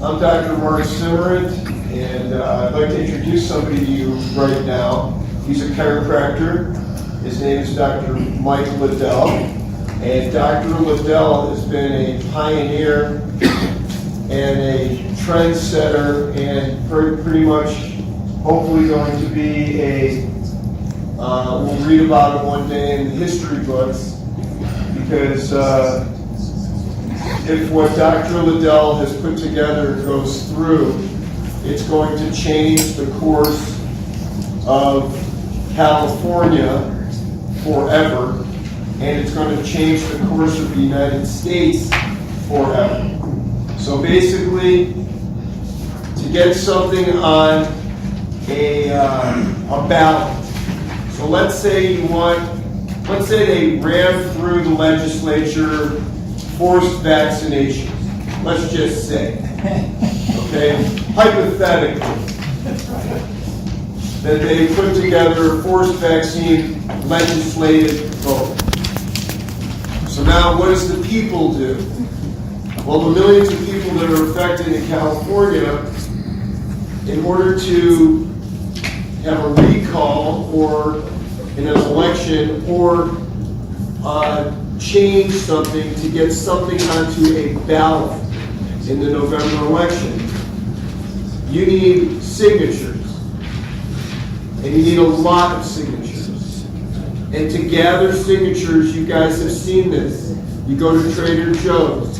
I'm Dr. Mark Simmerant, and I'd like to introduce somebody to you right now. He's a chiropractor. His name is Dr. Mike Liddell, and Dr. Liddell has been a pioneer and a trendsetter, and pretty much hopefully going to be a, we'll read about it one day in the history books, because if what Dr. Liddell has put together goes through, it's going to change the course of California forever, and it's going to change the course of the United States forever. So basically, to get something on a ballot. So let's say they ran through the legislature forced vaccinations. Let's just say, okay, hypothetically, that they put together a forced vaccine legislative vote. So now what does the people do? Well, the millions of people that are affected in California, in order to have a recall or in an election or change something to get something onto a ballot in the November election, you need signatures. And you need a lot of signatures. And to gather signatures, you guys have seen this. You go to Trader Joe's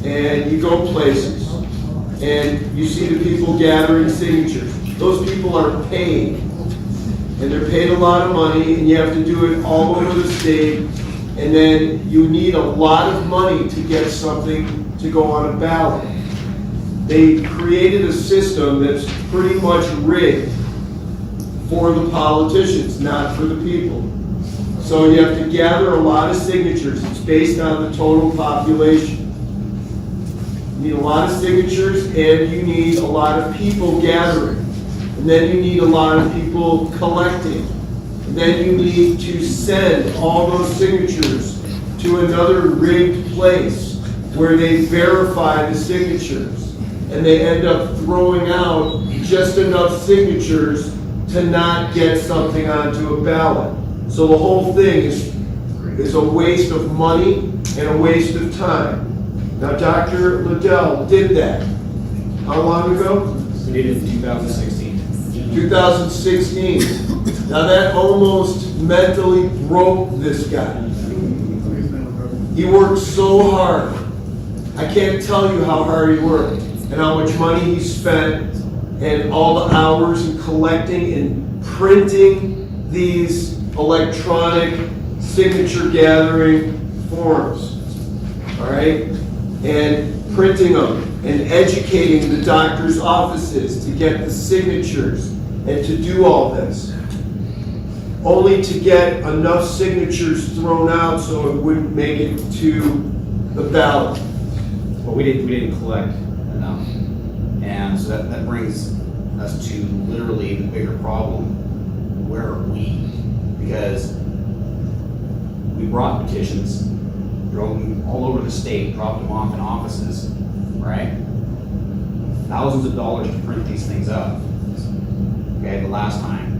and you go places and you see the people gathering signatures. Those people are paid. And they're paid a lot of money, and you have to do it all over the state. And then you need a lot of money to get something to go on a ballot. They created a system that's pretty much rigged for the politicians, not for the people. So you have to gather a lot of signatures. It's based on the total population. You need a lot of signatures, and you need a lot of people gathering. And then you need a lot of people collecting. And then you need to send all those signatures to another rigged place where they verify the signatures. And they end up throwing out just enough signatures to not get something onto a ballot. So the whole thing is a waste of money and a waste of time. Now, Dr. Liddell did that. How long ago? We did it in 2016. 2016. Now that almost mentally broke this guy. He worked so hard. I can't tell you how hard he worked and how much money he spent and all the hours in collecting and printing these electronic signature gathering forms. All right? And printing them and educating the doctor's offices to get the signatures and to do all this, only to get enough signatures thrown out so it wouldn't make it to the ballot. Well, we didn't collect enough, and so that brings us to literally the bigger problem. Where are we? Because we brought petitions, drove them all over the state, dropped them off in offices, right? Thousands of dollars to print these things up. Okay, the last time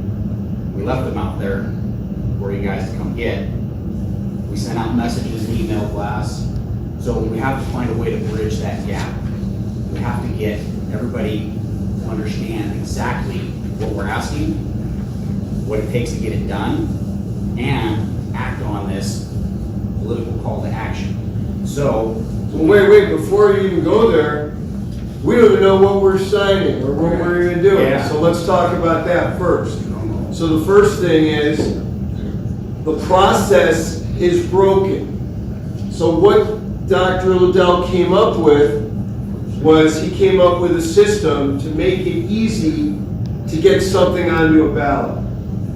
we left them out there for you guys to come get. We sent out messages and email blasts. So we have to find a way to bridge that gap. We have to get everybody to understand exactly what we're asking, what it takes to get it done, and act on this political call to action. So, wait, before you even go there, we don't even know what we're signing or what we're even doing. Yeah. So let's talk about that first. So the first thing is, the process is broken. So what Dr. Liddell came up with was he came up with a system to make it easy to get something onto a ballot.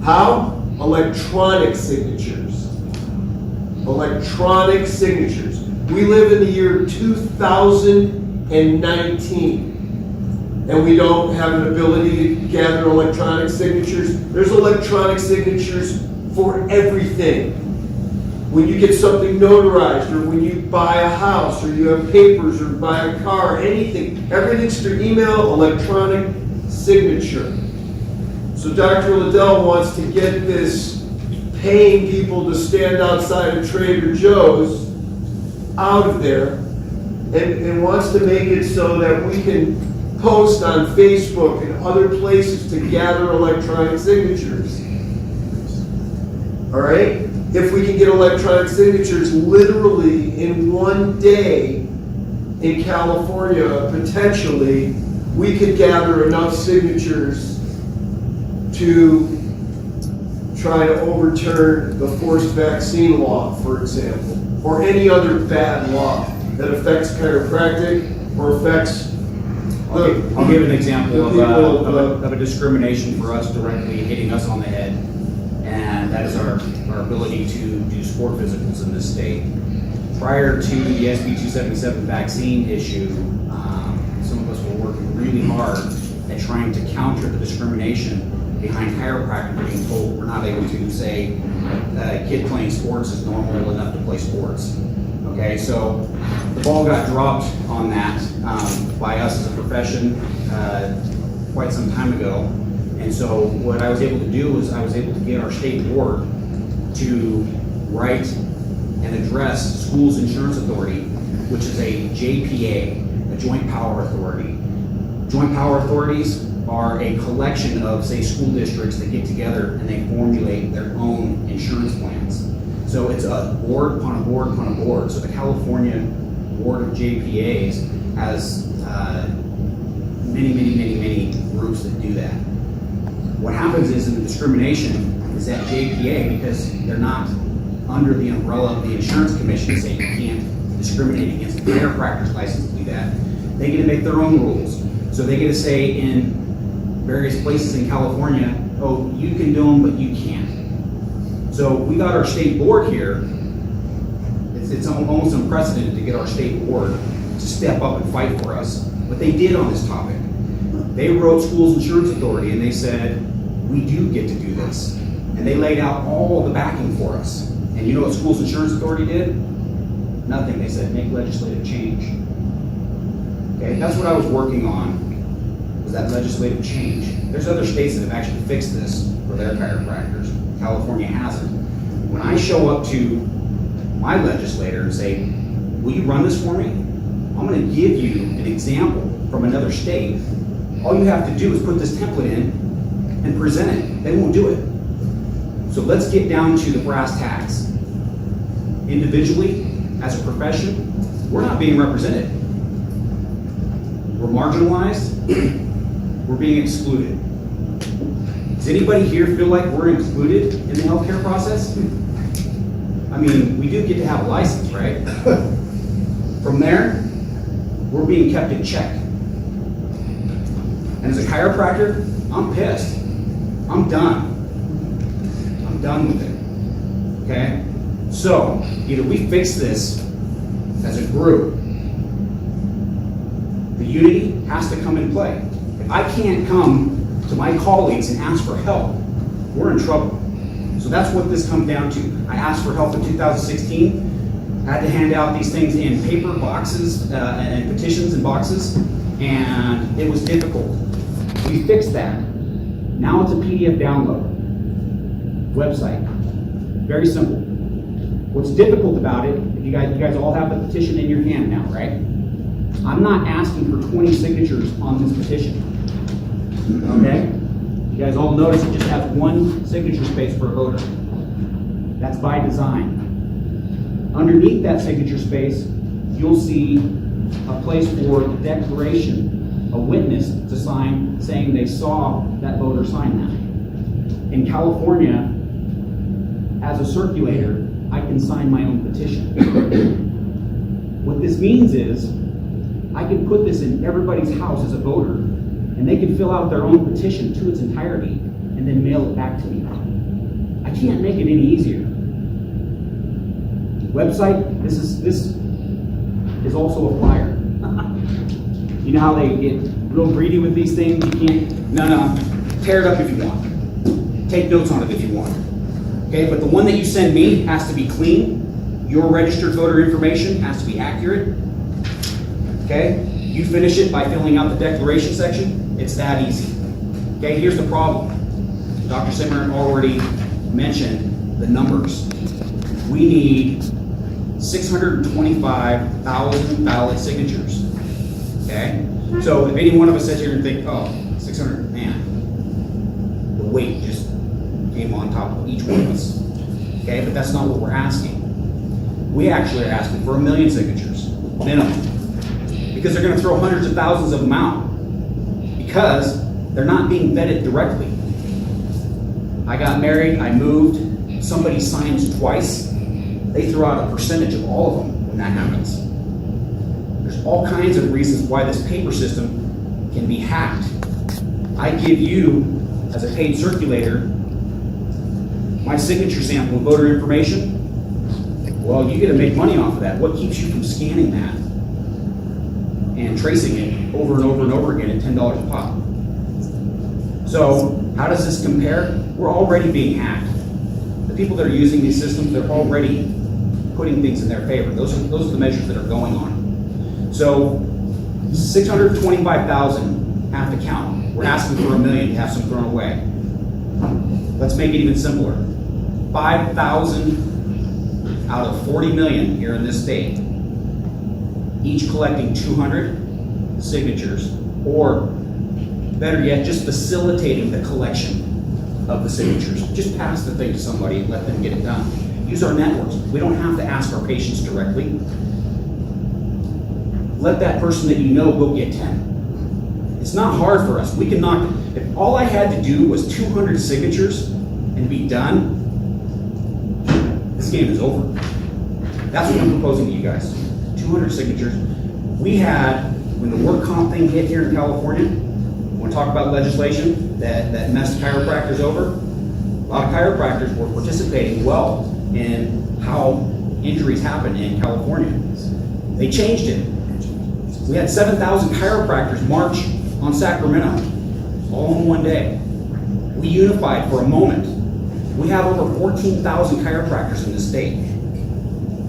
How? Electronic signatures. Electronic signatures. We live in the year 2019, and we don't have an ability to gather electronic signatures. There's electronic signatures for everything. when you get something notarized, or when you buy a house, or you have papers, or buy a car, anything, everything's through email, electronic signature. So Dr. Liddell wants to get this paying people to stand outside of Trader Joe's out of there, and wants to make it so that we can post on Facebook and other places to gather electronic signatures. All right? If we can get electronic signatures literally in one day in California, potentially, we could gather enough signatures to try to overturn the forced vaccine law, for example, or any other bad law that affects chiropractic or affects I'll give an example the people of a discrimination for us directly hitting us on the head, and that is our ability to do sport physicals in this state. Prior to the SB 277 vaccine issue, some of us were working really hard at trying to counter the discrimination behind chiropractic being told we're not able to say a kid playing sports is normal enough to play sports. Okay, so the ball got dropped on that by us as a profession quite some time ago. And so what I was able to do was I was able to get our state board to write and address Schools Insurance Authority, which is a JPA, a Joint Power Authority. Joint Power Authorities are a collection of, say, school districts that get together and they formulate their own insurance plans. So it's a board upon a board upon a board. So the California Board of JPAs has many groups that do that. What happens is in the discrimination is that JPA, because they're not under the umbrella of the insurance commission saying you can't discriminate against a chiropractor's license to do that, they get to make their own rules. So they get to say in various places in California, oh, you can do them, but you can't. So we got our state board here. It's almost unprecedented to get our state board to step up and fight for us. But they did on this topic. They wrote Schools Insurance Authority and they said, we do get to do this. And they laid out all the backing for us. And you know what Schools Insurance Authority did? Nothing. They said, make legislative change. Okay, that's what I was working on, was that legislative change. There's other states that have actually fixed this for their chiropractors. California hasn't. When I show up to my legislator and say, will you run this for me? I'm going to give you an example from another state. All you have to do is put this template in and present it. They won't do it. So let's get down to the brass tacks. Individually, as a profession, we're not being represented. We're marginalized. We're being excluded. Does anybody here feel like we're included in the healthcare process? I mean, we do get to have a license, right? From there, we're being kept in check. And as a chiropractor, I'm pissed. I'm done. I'm done with it. Okay? So, either we fix this as a group, the unity has to come in play. If I can't come to my colleagues and ask for help, we're in trouble. So that's what this comes down to. I asked for help in 2016. I had to hand out these things in paper boxes and petitions in boxes, and it was difficult. We fixed that. Now it's a PDF download. Website. Very simple. What's difficult about it, if you guys all have the petition in your hand now, right? I'm not asking for 20 signatures on this petition. Okay? You guys all notice it just has one signature space for a voter. That's by design. Underneath that signature space, you'll see a place for declaration, a witness to sign saying they saw that voter sign that. In California, as a circulator, I can sign my own petition. What this means is, I can put this in everybody's house as a voter, and they can fill out their own petition to its entirety, and then mail it back to me. I can't make it any easier. Website, this is also a flyer. You know how they get real greedy with these things? You can't, no, tear it up if you want. Take notes on it if you want. Okay, but the one that you send me has to be clean, Your registered voter information has to be accurate. Okay? You finish it by filling out the declaration section. It's that easy. Okay, here's the problem. Dr. Simmer already mentioned the numbers. We need 625,000 ballot signatures. Okay? So if any one of us sits here and think, oh, 600, man, the weight just came on top of each one of us. Okay, but that's not what we're asking. We actually are asking for 1 million signatures, minimum. Because they're gonna throw hundreds of thousands of them out. Because they're not being vetted directly. I got married, I moved, somebody signs twice, they throw out a percentage of all of them when that happens. There's all kinds of reasons why this paper system can be hacked. I give you, as a paid circulator, my signature sample of voter information. Well, you get to make money off of that. What keeps you from scanning that and tracing it over and over and over again at $10 a pop? So how does this compare? We're already being hacked. The people that are using these systems, they're already putting things in their favor. Those are the measures that are going on. So 625,000 have to count. We're asking for 1 million to have some thrown away. Let's make it even simpler. 5,000 out of 40 million here in this state, each collecting 200 signatures, or better yet, just facilitating the collection of the signatures. Just pass the thing to somebody and let them get it done. Use our networks. We don't have to ask our patients directly. Let that person that you know go get 10. It's not hard for us. We can knock, if all I had to do was 200 signatures and be done, this game is over. That's what I'm proposing to you guys. 200 signatures. We had, when the work comp thing hit here in California, when we talk about legislation that messed chiropractors over, a lot of chiropractors were participating well in how injuries happen in California. They changed it. We had 7,000 chiropractors march on Sacramento, all in one day. We unified for a moment. We have over 14,000 chiropractors in this state,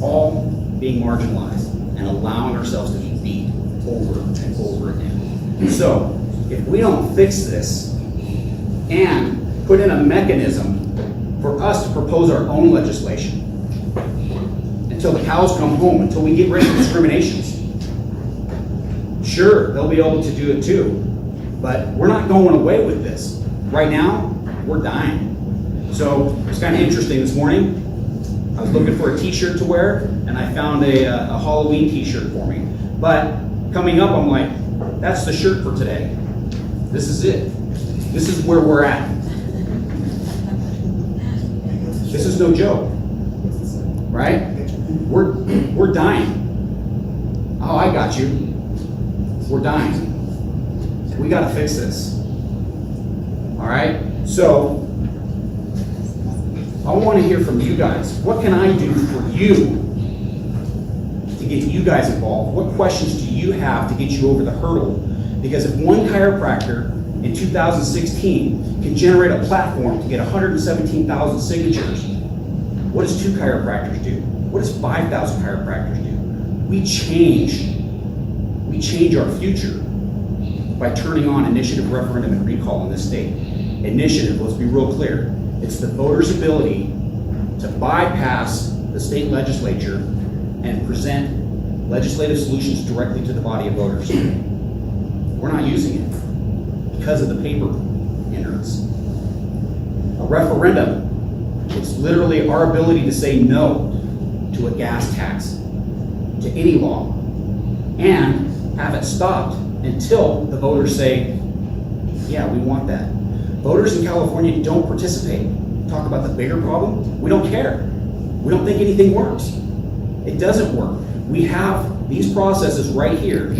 all being marginalized and allowing ourselves to be beat over and over again. So, if we don't fix this and put in a mechanism for us to propose our own legislation until the cows come home, until we get rid of discriminations, sure, they'll be able to do it too, but we're not going away with this. Right now, we're dying. So it's kind of interesting this morning. I was looking for a t-shirt to wear, and I found a Halloween t-shirt for me. But coming up, I'm like, that's the shirt for today. This is it. This is where we're at. This is no joke, right? We're dying. Oh, I got you. We're dying. We got to fix this. All right? So, I want to hear from you guys. What can I do for you to get you guys involved? What questions do you have to get you over the hurdle? Because if one chiropractor in 2016 can generate a platform to get 117,000 signatures, what does 2 chiropractors do? What does 5,000 chiropractors do? We change our future by turning on initiative, referendum, and recall in this state. Initiative, let's be real clear, it's the voters' ability to bypass the state legislature and present legislative solutions directly to the body of voters. We're not using it because of the paper hindrance. A referendum, it's literally our ability to say no to a gas tax, to any law, and have it stopped until the voters say, yeah, we want that. Voters in California don't participate. Talk about the bigger problem. We don't care. We don't think anything works. It doesn't work. We have these processes right here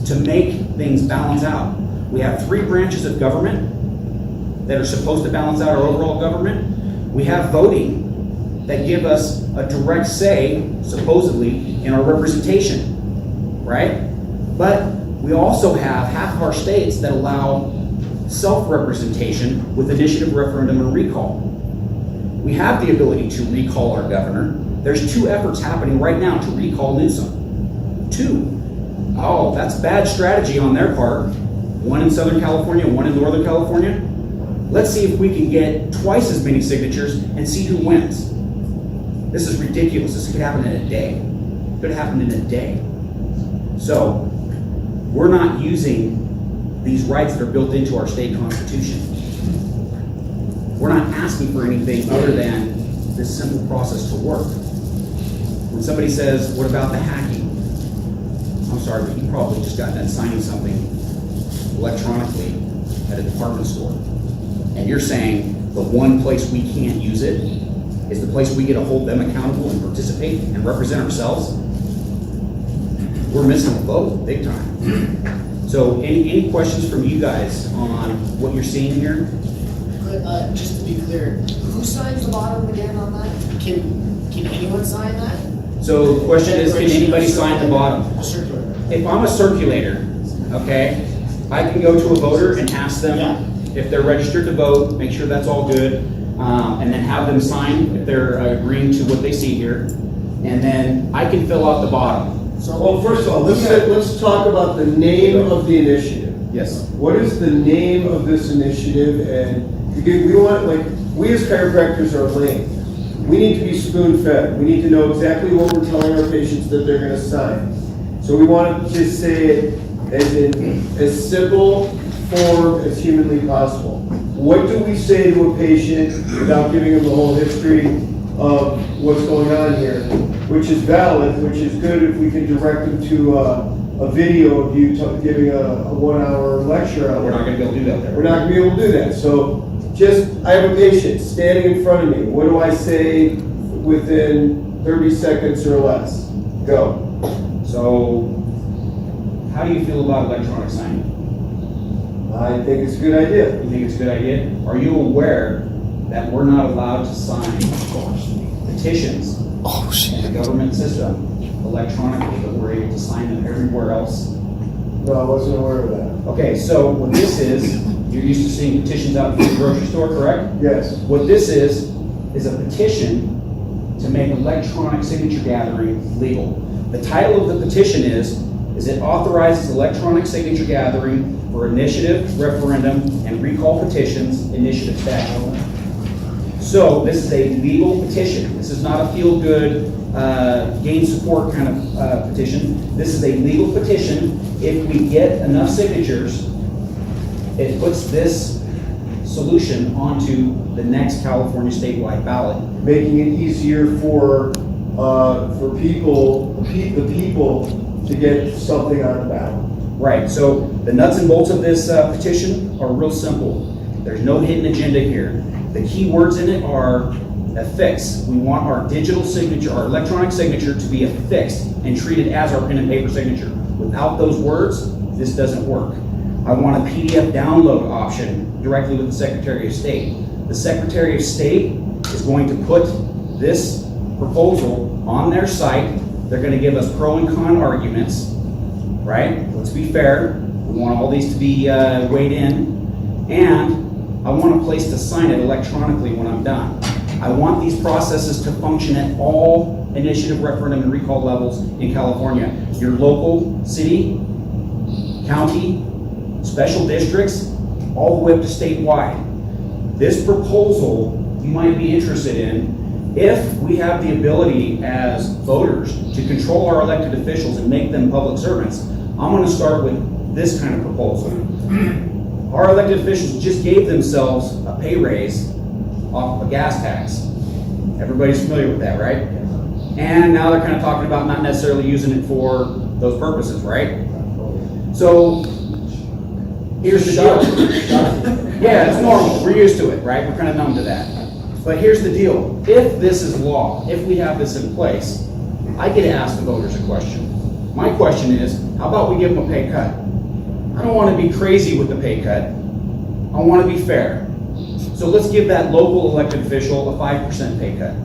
to make things balance out. We have 3 branches of government that are supposed to balance out our overall government. We have voting that give us a direct say, supposedly, in our representation, right? But we also have half of our states that allow self-representation with initiative, referendum, and recall. We have the ability to recall our governor. There's 2 efforts happening right now to recall Newsom. 2. Oh, that's bad strategy on their part. One in Southern California, one in Northern California. Let's see if we can get twice as many signatures and see who wins. This is ridiculous. This could happen in a day. It could happen in a day. So, we're not using these rights that are built into our state constitution. We're not asking for anything other than this simple process to work. When somebody says, what about the hacking? I'm sorry, but you probably just got done signing something electronically at a department store. And you're saying the one place we can't use it is the place we get to hold them accountable and participate and represent ourselves? We're missing the boat, big time. So any questions from you guys on what you're seeing here? Just to be clear, who signs the bottom again on that? Can anyone sign that? So the question is, can anybody sign the bottom? A circulator. If I'm a circulator, okay, I can go to a voter and ask them if they're registered to vote, make sure that's all good, and then have them sign if they're agreeing to what they see here, and then I can fill out the bottom. Well, first of all, let's talk about the name of the initiative. Yes. What is the name of this initiative? And because we want, like, we as chiropractors are lame. We need to be spoon-fed. We need to know exactly what we're telling our patients that they're going to sign. So we want to just say it as simple form as humanly possible. What do we say to a patient without giving them the whole history of what's going on here, which is valid, which is good if we can direct them to a video of you giving a 1 hour lecture on it. We're not going to be able to do that there. We're not going to be able to do that. So I have a patient standing in front of me. What do I say within 30 seconds or less? Go. So, how do you feel about electronic signing? I think it's a good idea. You think it's a good idea? Are you aware that we're not allowed to sign petitions in the government system electronically, but we're able to sign them everywhere else? No, I wasn't aware of that. Okay, so what this is, you're used to seeing petitions out in the grocery store, correct? Yes. What this is a petition to make electronic signature gathering legal. The title of the petition is it authorizes electronic signature gathering for initiative, referendum, and recall petitions, initiative statute. So this is a legal petition. This is not a feel-good, gain support kind of petition. This is a legal petition. If we get enough signatures, it puts this solution onto the next California statewide ballot. Making it easier for people, the people to get something on the ballot. Right, so the nuts and bolts of this petition are real simple. There's no hidden agenda here. The key words in it are affixed. We want our digital signature, our electronic signature to be affixed and treated as our pen and paper signature. Without those words, this doesn't work. I want a PDF download option directly with the Secretary of State. The Secretary of State is going to put this proposal on their site. They're going to give us pro and con arguments, right? Let's be fair. We want all these to be weighed in. And I want a place to sign it electronically when I'm done. I want these processes to function at all initiative, referendum, and recall levels in California. Your local city, county, special districts, all the way up to statewide. This proposal you might be interested in if we have the ability as voters to control our elected officials and make them public servants. I'm going to start with this kind of proposal. Our elected officials just gave themselves a pay raise off of a gas tax. Everybody's familiar with that, right? And now they're kind of talking about not necessarily using it for those purposes, right? So here's the deal. Yeah, it's normal. We're used to it, right? We're kind of numb to that. But here's the deal. If this is law, if we have this in place, I get to ask the voters a question. My question is, how about we give them a pay cut? I don't want to be crazy with the pay cut. I want to be fair. So let's give that local elected official a 5% pay cut.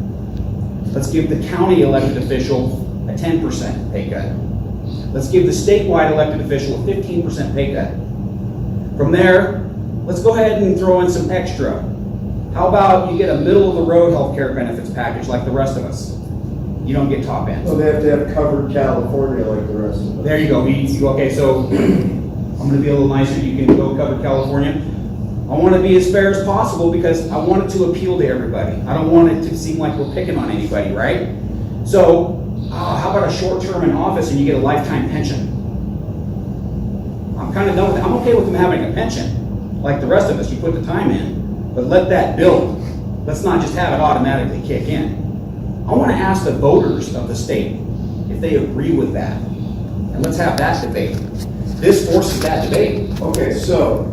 Let's give the county elected official a 10% pay cut. Let's give the statewide elected official a 15% pay cut. From there, let's go ahead and throw in some extra. How about you get a middle-of-the-road health care benefits package like the rest of us? you don't get top ends. Well, they have to have covered California like the rest of us. There you go. Okay, so I'm gonna be a little nicer. You can go cover California. I want to be as fair as possible because I want it to appeal to everybody. I don't want it to seem like we're picking on anybody, right? So, how about a short term in office and you get a lifetime pension? I'm kind of done with it. I'm okay with them having a pension, like the rest of us. You put the time in, but let that build. Let's not just have it automatically kick in. I want to ask the voters of the state if they agree with that, and let's have that debate. This forces that debate. Okay, so,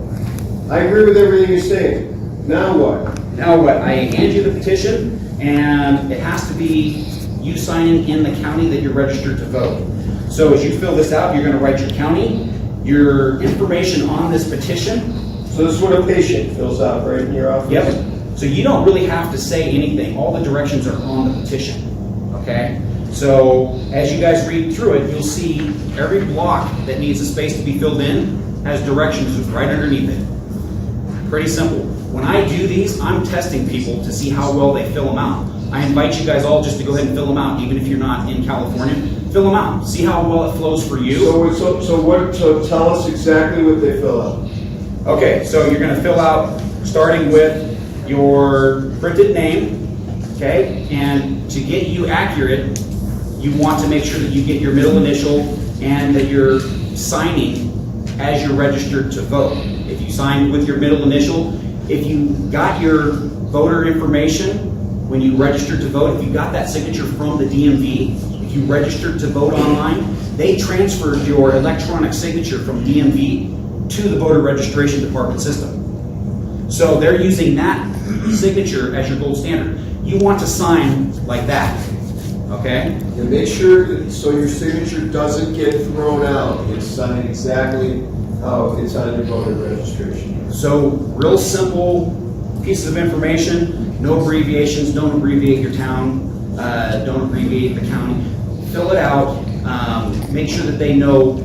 I agree with everything you're saying. Now what? Now what? I hand you the petition, and it has to be you signing in the county that you're registered to vote. So as you fill this out, you're going to write your county, your information on this petition. So this is what a patient fills out right in your office? Yep. So you don't really have to say anything. All the directions are on the petition. Okay? So as you guys read through it, you'll see every block that needs a space to be filled in has directions right underneath it. Pretty simple. When I do these, I'm testing people to see how well they fill them out. I invite you guys all just to go ahead and fill them out, even if you're not in California. Fill them out. See how well it flows for you. So tell us exactly what they fill out. Okay, so you're going to fill out, starting with your printed name, okay? And to get you accurate, you want to make sure that you get your middle initial and that you're signing as you're registered to vote. If you sign with your middle initial, if you got your voter information when you registered to vote, if you got that signature from the DMV, if you registered to vote online, they transferred your electronic signature from DMV to the voter registration department system. So they're using that signature as your gold standard. You want to sign like that, okay? And make sure that, so your signature doesn't get thrown out. It's signed exactly how it's on your voter registration. So real simple pieces of information, no abbreviations, don't abbreviate your town, don't abbreviate the county. Fill it out, make sure that they know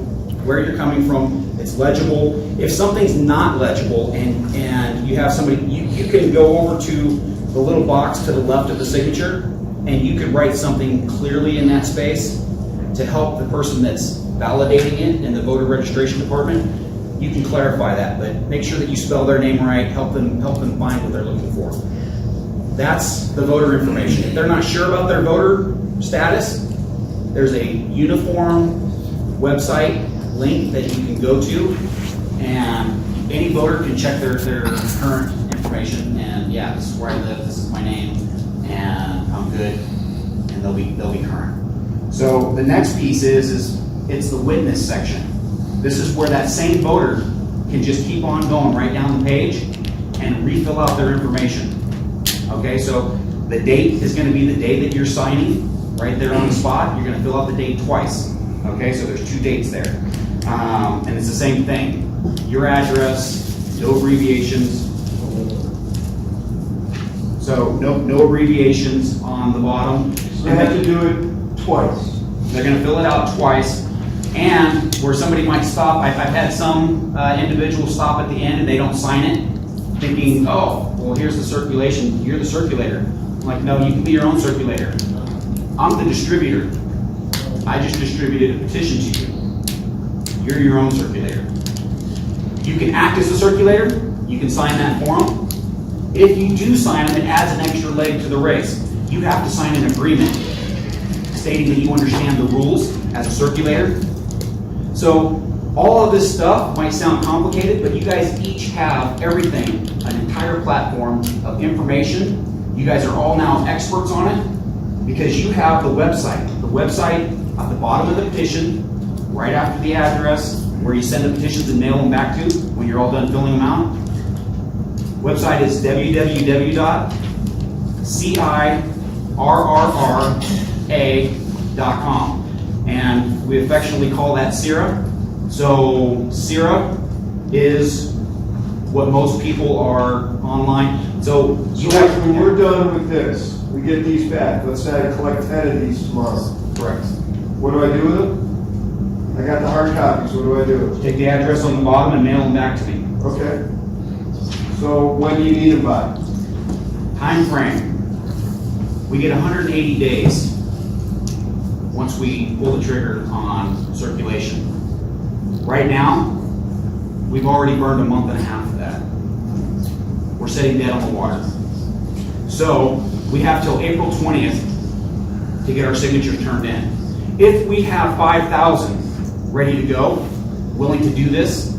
where you're coming from, it's legible. If something's not legible and you have somebody, you can go over to the little box to the left of the signature and you could write something clearly in that space to help the person that's validating it in the voter registration department. You can clarify that, but make sure that you spell their name right, help them find what they're looking for. That's the voter information. If they're not sure about their voter status, there's a uniform website link that you can go to, and any voter can check their current information, and yeah, this is where I live, this is my name, and I'm good, and they'll be current. So the next piece is it's the witness section. This is where that same voter can just keep on going right down the page and refill out their information. Okay, so the date is going to be the day that you're signing, right there on the spot. You're going to fill out the date twice. Okay, so there's 2 dates there. And it's the same thing. Your address, no abbreviations. So no abbreviations on the bottom. So they have to do it twice. They're going to fill it out twice. And where somebody might stop, I've had some individuals stop at the end and they don't sign it, thinking, oh, well, here's the circulation, you're the circulator. I'm like, no, you can be your own circulator. I'm the distributor. I just distributed a petition to you. You're your own circulator. You can act as a circulator, you can sign that form. If you do sign them, it adds an extra leg to the race. You have to sign an agreement stating that you understand the rules as a circulator. So all of this stuff might sound complicated, but you guys each have everything, an entire platform of information. You guys are all now experts on it because you have the website. The website at the bottom of the petition, right after the address, where you send the petitions and mail them back to when you're all done filling them out. Website is www.CIRRRA.com. And we affectionately call that CIRRRA. So CIRRRA is what most people are online. So you have, when we're done with this, we get these back. Let's say I collect 10 of these tomorrow. correct. What do I do with them? I got the hard copies. What do I do? Take the address on the bottom and mail them back to me. Okay. So when do you need them by? Time frame. We get 180 days once we pull the trigger on circulation. Right now, we've already burned a month and a half of that. We're sitting dead on the water. So we have till April 20th to get our signatures turned in. If we have 5,000 ready to go, willing to do this,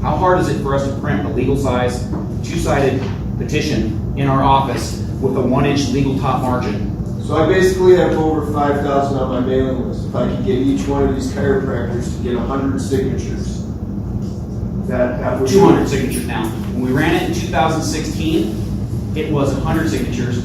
how hard is it for us to print a legal size, two-sided petition in our office with a 1-inch legal top margin? So I basically have over 5,000 on my mailing list. If I could get each one of these chiropractors to get 100 signatures, that would be 200 signatures now. When we ran it in 2016, it was 100 signatures.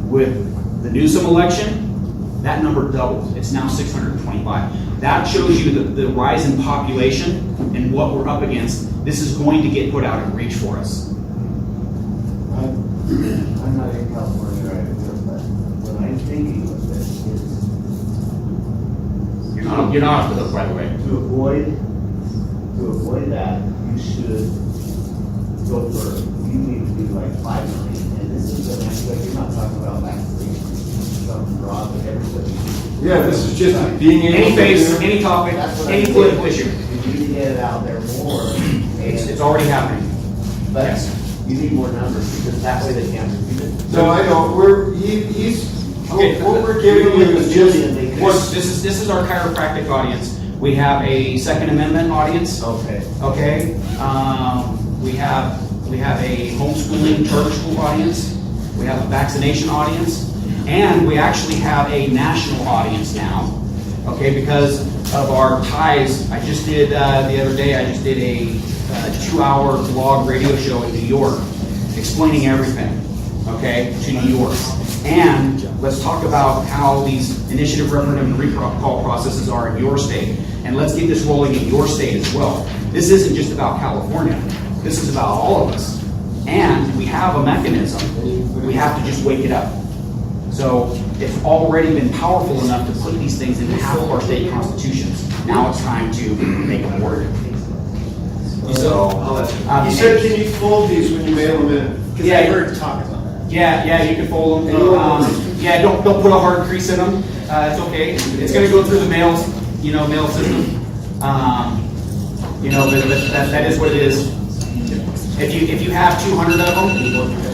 With the Newsom election, that number doubled. It's now 625. That shows you the rise in population and what we're up against. This is going to get put out in reach for us. I'm not in California right now, but what I'm thinking of this is You're not off the hook, by the way. to avoid that, you should go for, you need to do like 5 million, and this is an aspect, you're not talking about vaccination, something broad, but everybody. Yeah, this is just being able Any to. base, any topic, That's what any I'm political saying. issue. You need to get it out there more. It's already happening. But yes. you need more numbers, because that way they can't repeat it. No, I know, he's, Okay. what we're giving you is just, This is our chiropractic audience. We have a Second Amendment audience. Okay. Okay. We have a homeschooling charter school audience. We have a vaccination audience, and we actually have a national audience now. Okay, because of our ties. I just did the other day. I just did a 2-hour blog radio show in New York, explaining everything. Okay, to New York. And let's talk about how these initiative, referendum, and recall processes are in your state. And let's get this rolling in your state as well. This isn't just about California. This is about all of us. And we have a mechanism. We have to just wake it up. So it's already been powerful enough to put these things into half of our state constitutions. Now it's time to make them work. So, you said, can you fold these when you mail them in? Because I heard talk about that. Yeah, you can fold them. Yeah, don't put a hard crease in them. It's okay. It's going to go through the mail system. That is what it is. If you have 200 of them,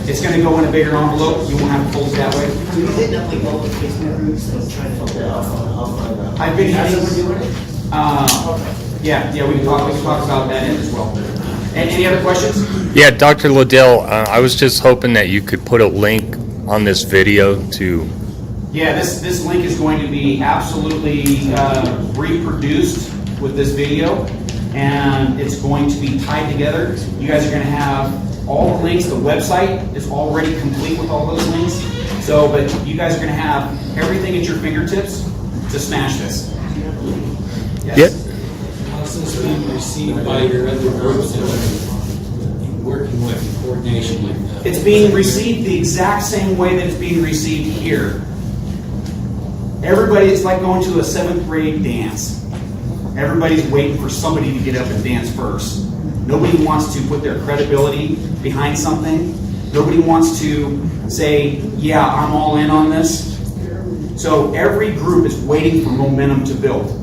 it's going to go in a bigger envelope. You won't have to fold it that way. We did definitely all the Facebook groups and try to help it out. I'll find out. I've been That's using. what we're doing it? Yeah, we can talk about that as well. Any other questions? Yeah, Dr. Liddell, I was just hoping that you could put a link on this video to. Yeah, this link is going to be absolutely reproduced with this video, and it's going to be tied together. You guys are going to have all the links. The website is already complete with all those links. So, but you guys are going to have everything at your fingertips to smash this. Yes. Yep. How's this being received by your other groups that are working with in coordination like that? It's being received the exact same way that it's being received here. Everybody, it's like going to a 7th grade dance. Everybody's waiting for somebody to get up and dance first. Nobody wants to put their credibility behind something. Nobody wants to say, yeah, I'm all in on this. So every group is waiting for momentum to build.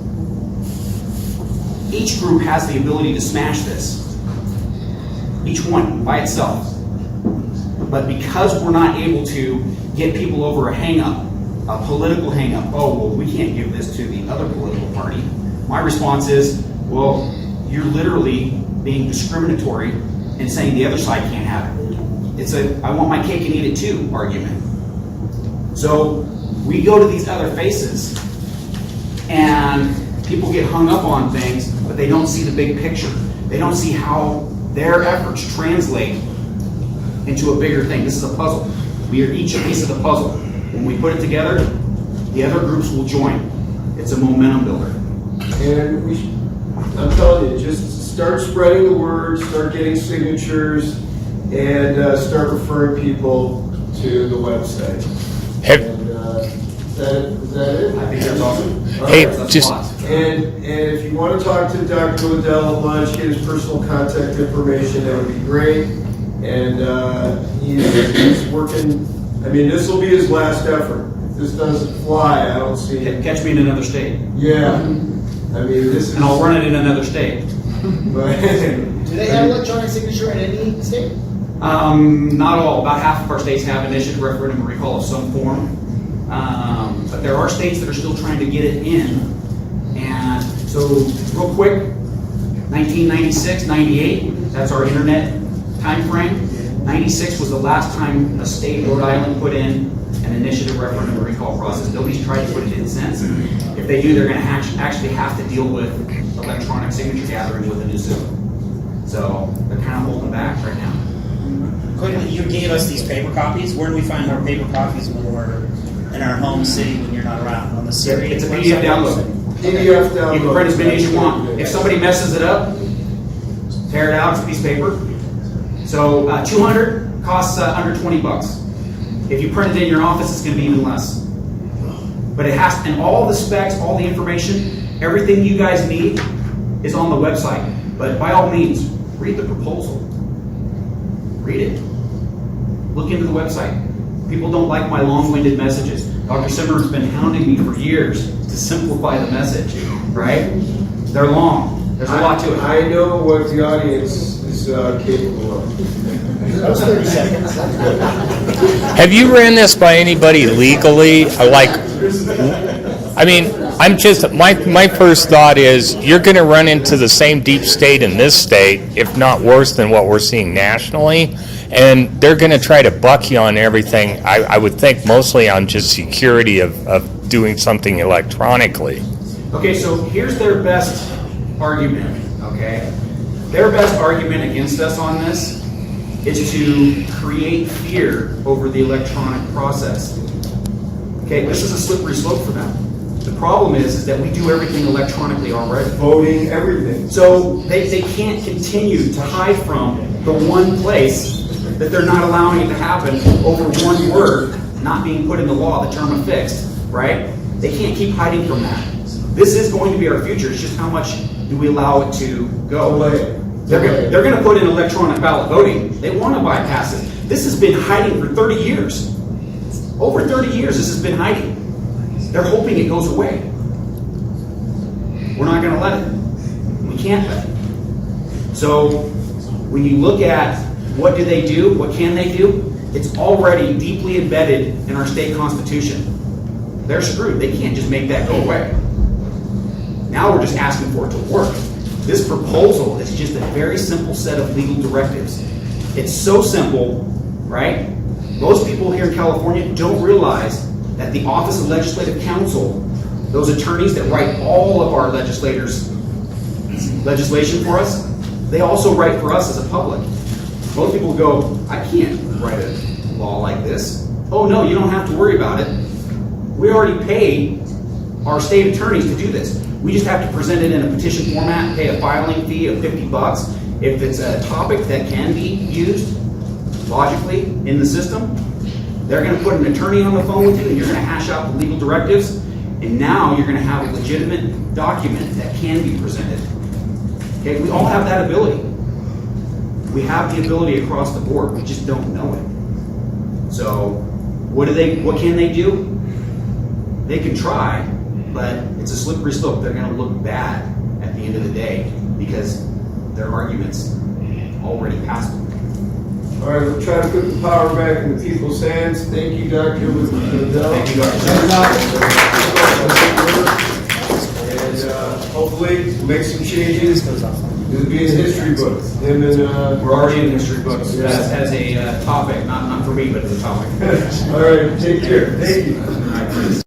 Each group has the ability to smash this. Each one by itself. But because we're not able to get people over a hang-up, a political hang-up, oh, well, we can't give this to the other political party. My response is, well, you're literally being discriminatory and saying the other side can't have it. It's a, I want my cake and eat it too argument. So we go to these other faces and people get hung up on things, but they don't see the big picture. They don't see how their efforts translate into a bigger thing. This is a puzzle. We are each a piece of the puzzle. When we put it together, the other groups will join. It's a momentum builder. And I'm telling you, just start spreading the word, start getting signatures, and start referring people to the website. And, is that it? I think that's awesome. Hey, That's just- lots. And if you want to talk to Dr. Liddell at lunch, get his personal contact information, that would be great. And he's working, I mean, this will be his last effort. this doesn't fly, I don't see it. Catch me in another state, Yeah, I mean, this is. and I'll run it in another state. But- Do they have electronic signature in any state? Not all. About half of our states have initiative, referendum, and recall of some form. But there are states that are still trying to get it in. And so, real quick, 1996, 98, that's our internet time frame. 96 was the last time a state, Rhode Island, put in an initiative, referendum, and recall process. Nobody's tried to put it in since. If they do, they're going to actually have to deal with electronic signature gathering with a new system. So they're kind of holding back right now. Quickly, you gave us these paper copies. Where do we find more paper copies when we're in our home city when you're not around? On the city? It's a PDF download. PDF download. You can print as many as you want. If somebody messes it up, tear it out, it's a piece of paper. So 200 costs under 20 bucks. If you print it in your office, it's going to be even less. But it has, and all the specs, all the information, everything you guys need is on the website. But by all means, read the proposal. Read it. Look into the website. People don't like my long-winded messages. Dr. Simmer's been hounding me for years to simplify the message, right? They're long. There's a lot to it. I know what the audience is capable of. That was 30 seconds. Have you ran this by anybody legally? I mean, I'm just, my first thought is you're going to run into the same deep state in this state, if not worse than what we're seeing nationally. And they're going to try to buck you on everything. I would think mostly on just security of doing something electronically. Okay, so here's their best argument, okay? Their best argument against us on this is to create fear over the electronic process. Okay, this is a slippery slope for them. The problem is that we do everything electronically already. Voting, everything. So they can't continue to hide from the one place that they're not allowing it to happen over one word not being put in the law, the term affixed, right? They can't keep hiding from that. This is going to be our future. It's just how much do we allow it to go. They're going to put in electronic ballot voting. They want to bypass it. This has been hiding for 30 years. Over 30 years this has been hiding. They're hoping it goes away. We're not going to let it. We can't let it. So when you look at what do they do, what can they do, it's already deeply embedded in our state constitution. They're screwed. They can't just make that go away. Now we're just asking for it to work. This proposal is just a very simple set of legal directives. It's so simple, right? Most people here in California don't realize that the Office of Legislative Counsel, those attorneys that write all of our legislation for us, they also write for us as a public. Most people go, I can't write a law like this. Oh no, you don't have to worry about it. We already pay our state attorneys to do this. We just have to present it in a petition format, pay a filing fee of 50 bucks. If it's a topic that can be used logically in the system, they're going to put an attorney on the phone with you and you're going to hash out the legal directives, and now you're going to have a legitimate document that can be presented. Okay, we all have that ability. We have the ability across the board, we just don't know it. So what can they do? They can try, but it's a slippery slope. They're going to look bad at the end of the day because their arguments already passed them. All right, we'll try to put the power back in the people's hands. Thank you, Dr. Liddell. Thank you, Dr. And hopefully we'll make some changes. It'll be in the history books. And then, We're already in history books as a topic, not for me, but as a topic. all right, take care. Thank you.